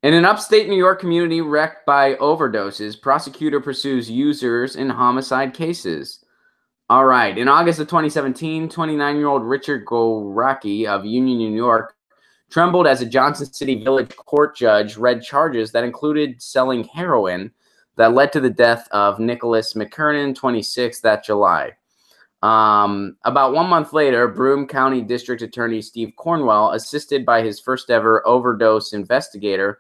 In an upstate New York community wrecked by overdoses, prosecutor pursues users in homicide cases. All right. In August of 2017, 29-year-old Richard Goraki of Union, New York, trembled as a Johnson City Village court judge read charges that included selling heroin that led to the death of Nicholas McKernan, 26, that July. About 1 month later, Broome County District Attorney Steve Cornwell, assisted by his first ever overdose investigator,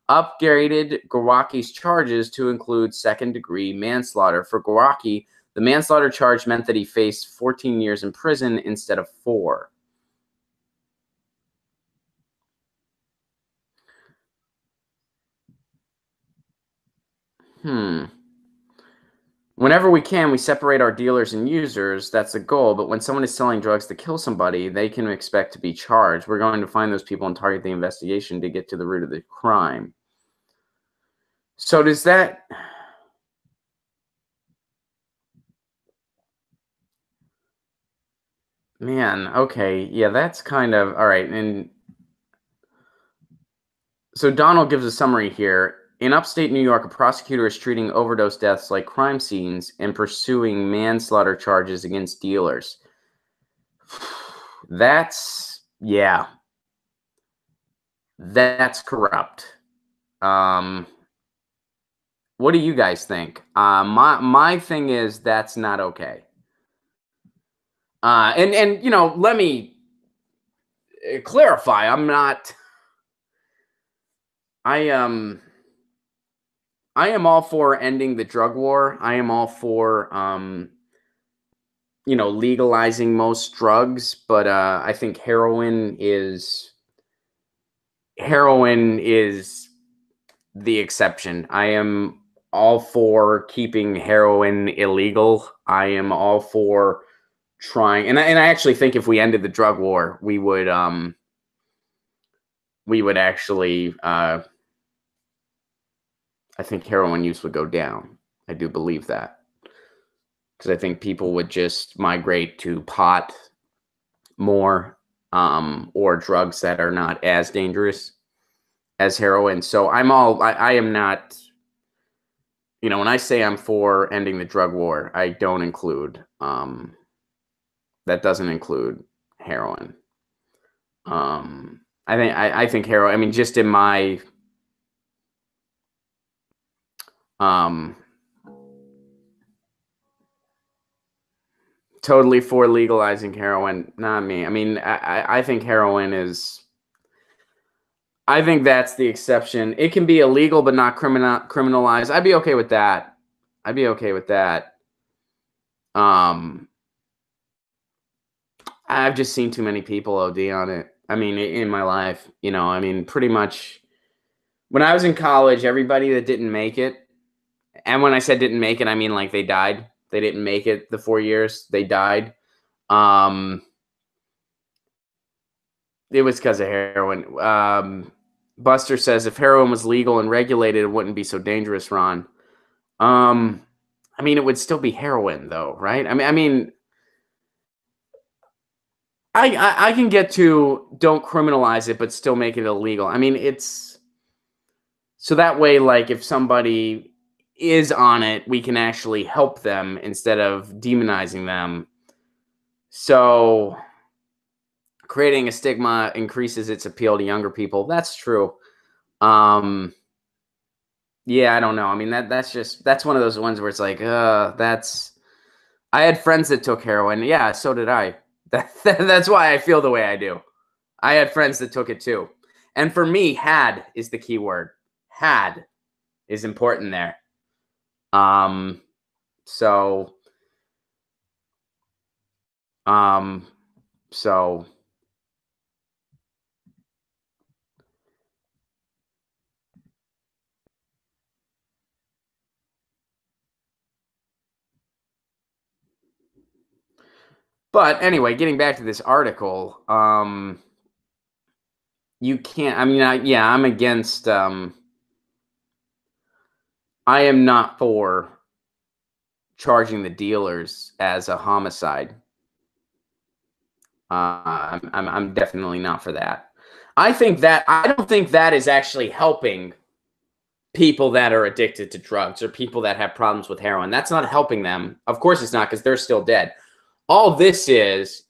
upgraded Goraki's charges to include second-degree manslaughter. For Goraki, the manslaughter charge meant that he faced 14 years in prison instead of 4. Whenever we can, we separate our dealers and users. That's the goal. But when someone is selling drugs to kill somebody, they can expect to be charged. We're going to find those people and target the investigation to get to the root of the crime. So does that... Man, okay. Yeah, that's kind of... All right. And so Donald gives a summary here. In upstate New York, a prosecutor is treating overdose deaths like crime scenes and pursuing manslaughter charges against dealers. That's, yeah. That's corrupt. What do you guys think? My thing is that's not okay. And you know, let me clarify. I am all for ending the drug war. I am all for you know, legalizing most drugs, but I think heroin is the exception. I am all for keeping heroin illegal. I am all for trying, and I actually think if we ended the drug war, we would actually I think heroin use would go down. I do believe that, because I think people would just migrate to pot more, or drugs that are not as dangerous as heroin. So I am not, you know, when I say I'm for ending the drug war, I don't include, that doesn't include heroin. I think heroin, I mean, just in my, totally for legalizing heroin, not me. I mean, I think heroin is, I think that's the exception. It can be illegal but not criminalized. I'd be okay with that. I'd be okay with that. I've just seen too many people OD on it. I mean, in my life, you know, I mean, pretty much when I was in college, everybody that didn't make it, and when I said didn't make it, I mean like they died. They didn't make it the 4 years. They died. It was because of heroin. Buster says if heroin was legal and regulated, it wouldn't be so dangerous, Ron. I mean, it would still be heroin, though, right? I mean, I can get to don't criminalize it, but still make it illegal. I mean, it's so that way, like, if somebody is on it, we can actually help them instead of demonizing them. So creating a stigma increases its appeal to younger people. That's true. Yeah, I don't know. I mean, that's one of those ones where it's like, that's. I had friends that took heroin. Yeah, so did I. That's why I feel the way I do. I had friends that took it too. And for me, had is the key word. Had is important there. So but anyway, getting back to this article, you can't, I mean, yeah, I'm against, I am not for charging the dealers as a homicide. I'm definitely not for that. I don't think that is actually helping people that are addicted to drugs or people that have problems with heroin. That's not helping them. Of course it's not, because they're still dead. All this is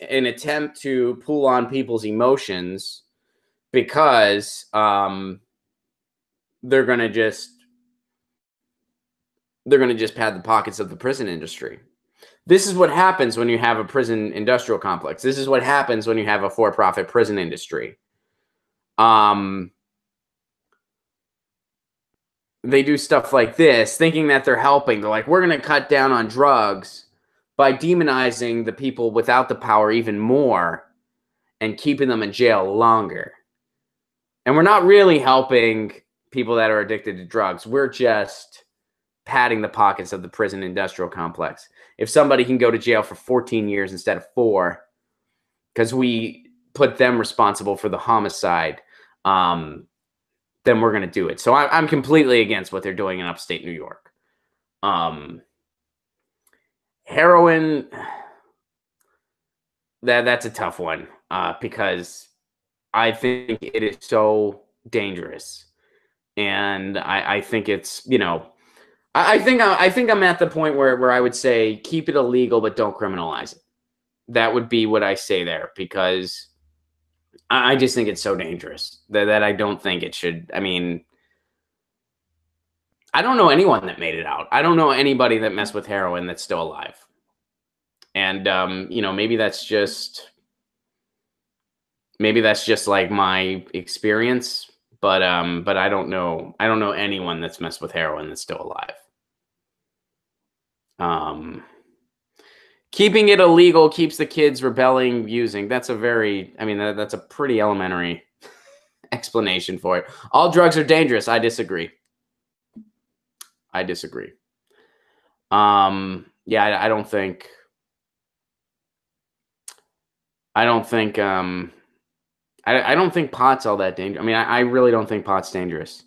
an attempt to pull on people's emotions because they're going to just pad the pockets of the prison industry. This is what happens when you have a prison industrial complex. This is what happens when you have a for-profit prison industry. They do stuff like this, thinking that they're helping. They're like, we're going to cut down on drugs by demonizing the people without the power even more and keeping them in jail longer. And we're not really helping people that are addicted to drugs. We're just padding the pockets of the prison industrial complex. If somebody can go to jail for 14 years instead of 4, because we put them responsible for the homicide, then we're going to do it. So I'm completely against what they're doing in upstate New York. Heroin, that's a tough one because I think it is so dangerous. And I think it's, I think I'm at the point where I would say keep it illegal, but don't criminalize it. That would be what I say there, because I just think it's so dangerous that I don't think it should. I mean, I don't know anyone that made it out. I don't know anybody that messed with heroin that's still alive. And maybe that's just like my experience, but I don't know anyone that's messed with heroin that's still alive. Keeping it illegal keeps the kids rebelling, using. That's a pretty elementary explanation for it. All drugs are dangerous. I disagree. Yeah, I don't think pot's all that dangerous. I mean, I really don't think pot's dangerous.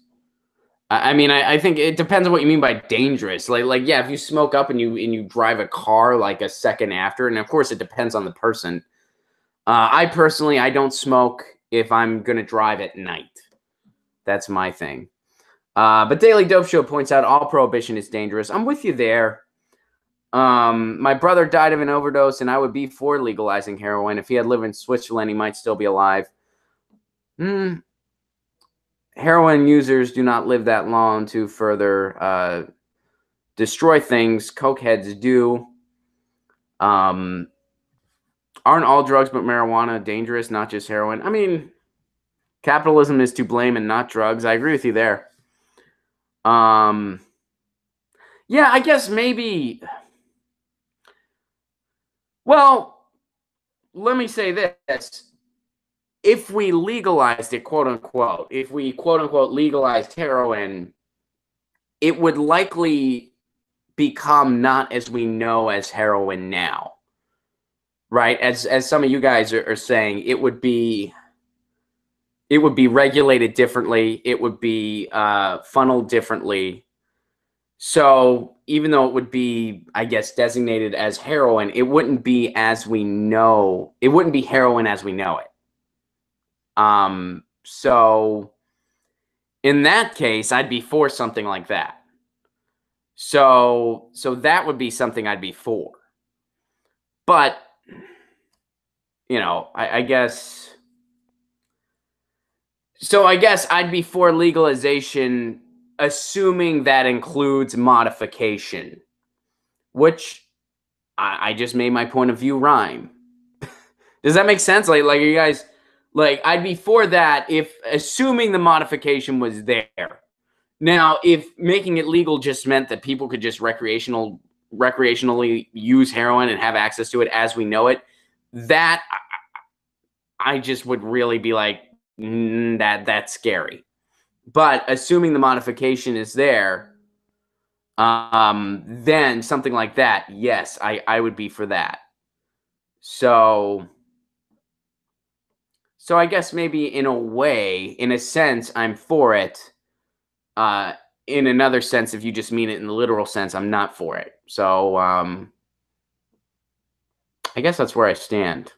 I think it depends on what you mean by dangerous. Like, yeah, if you smoke up and you drive a car like a second after, and of course it depends on the person. I personally, I don't smoke if I'm going to drive at night. That's my thing. But Daily Dope Show points out all prohibition is dangerous. I'm with you there. My brother died of an overdose, and I would be for legalizing heroin. If he had lived in Switzerland, he might still be alive. Heroin users do not live that long to further destroy things. Cokeheads do. Aren't all drugs but marijuana dangerous, not just heroin? I mean, capitalism is to blame and not drugs. I agree with you there. Yeah, I guess maybe. Well, let me say this. If we legalized it, quote unquote, if we quote unquote legalized heroin, it would likely become not as we know as heroin now, right? As some of you guys are saying, it would be regulated differently. It would be funneled differently. So even though it would be, I guess, designated as heroin, it wouldn't be as we know. It wouldn't be heroin as we know it. So in that case, I'd be for something like that. So that would be something I'd be for. But, I guess. So I guess I'd be for legalization, assuming that includes modification, which I just made my point of view rhyme. Does that make sense? Like you guys, like, I'd be for that if assuming the modification was there. Now, if making it legal just meant that people could just recreationally use heroin and have access to it as we know it, that I just would really be like, that's scary. But assuming the modification is there, then something like that, yes, I would be for that. So I guess maybe in a way, in a sense, I'm for it. In another sense, if you just mean it in the literal sense, I'm not for it. So I guess that's where I stand.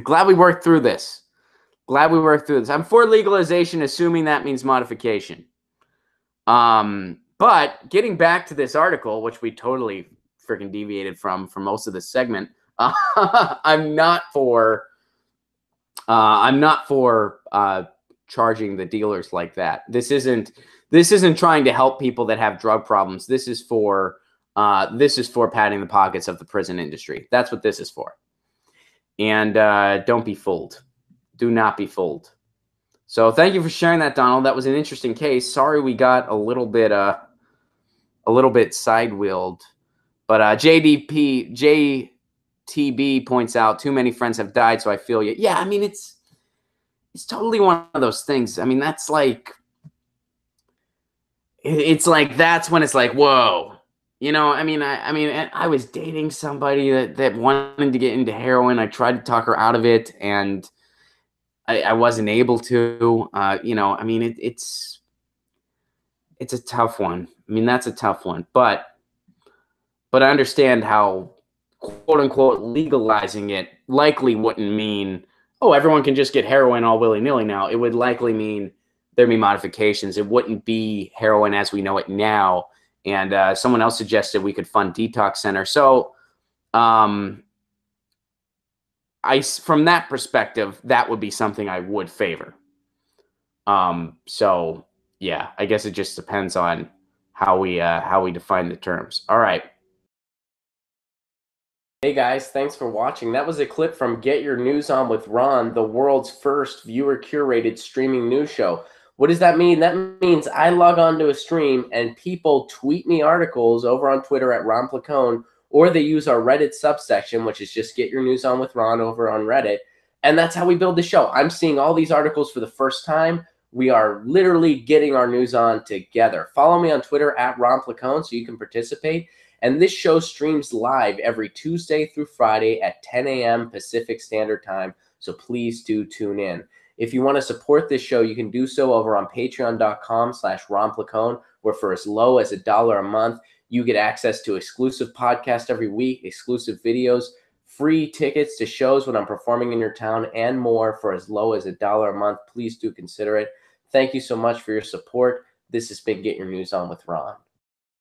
Glad we worked through this. Glad we worked through this. I'm for legalization, assuming that means modification. But getting back to this article, which we totally freaking deviated from for most of this segment, I'm not for charging the dealers like that. This isn't trying to help people that have drug problems. This is for padding the pockets of the prison industry. That's what this is for. And don't be fooled. Do not be fooled. So thank you for sharing that, Donald. That was an interesting case. Sorry we got a little bit side-wheeled. But JTB points out, too many friends have died, so I feel you. Yeah, I mean, it's totally one of those things. I mean, that's like, it's like, that's when it's like, whoa. You know, I mean, I was dating somebody that wanted to get into heroin. I tried to talk her out of it, and I wasn't able to. You know, I mean, it's a tough one. I mean, that's a tough one. But I understand how, quote unquote, legalizing it likely wouldn't mean, oh, everyone can just get heroin all willy-nilly now. It would likely mean there'd be modifications. It wouldn't be heroin as we know it now. And someone else suggested we could fund detox center. So from that perspective, that would be something I would favor. So yeah, I guess it just depends on how we define the terms. All right. Hey guys, thanks for watching. That was a clip from Get Your News On with Ron, the world's first viewer-curated streaming news show. What does that mean? That means I log on to a stream and people tweet me articles over on Twitter at Ron Placone, or they use our Reddit subsection, which is just Get Your News On with Ron over on Reddit. And that's how we build the show. I'm seeing all these articles for the first time. We are literally getting our news on together. Follow me on Twitter at Ron Placone so you can participate. And this show streams live every Tuesday through Friday at 10 a.m. Pacific Standard Time. So please do tune in. If you want to support this show, you can do so over on patreon.com/Ron Placone, where for as low as $1 a month, you get access to exclusive podcasts every week, exclusive videos, free tickets to shows when I'm performing in your town, and more for as low as $1 a month. Please do consider it. Thank you so much for your support. This has been Get Your News On with Ron.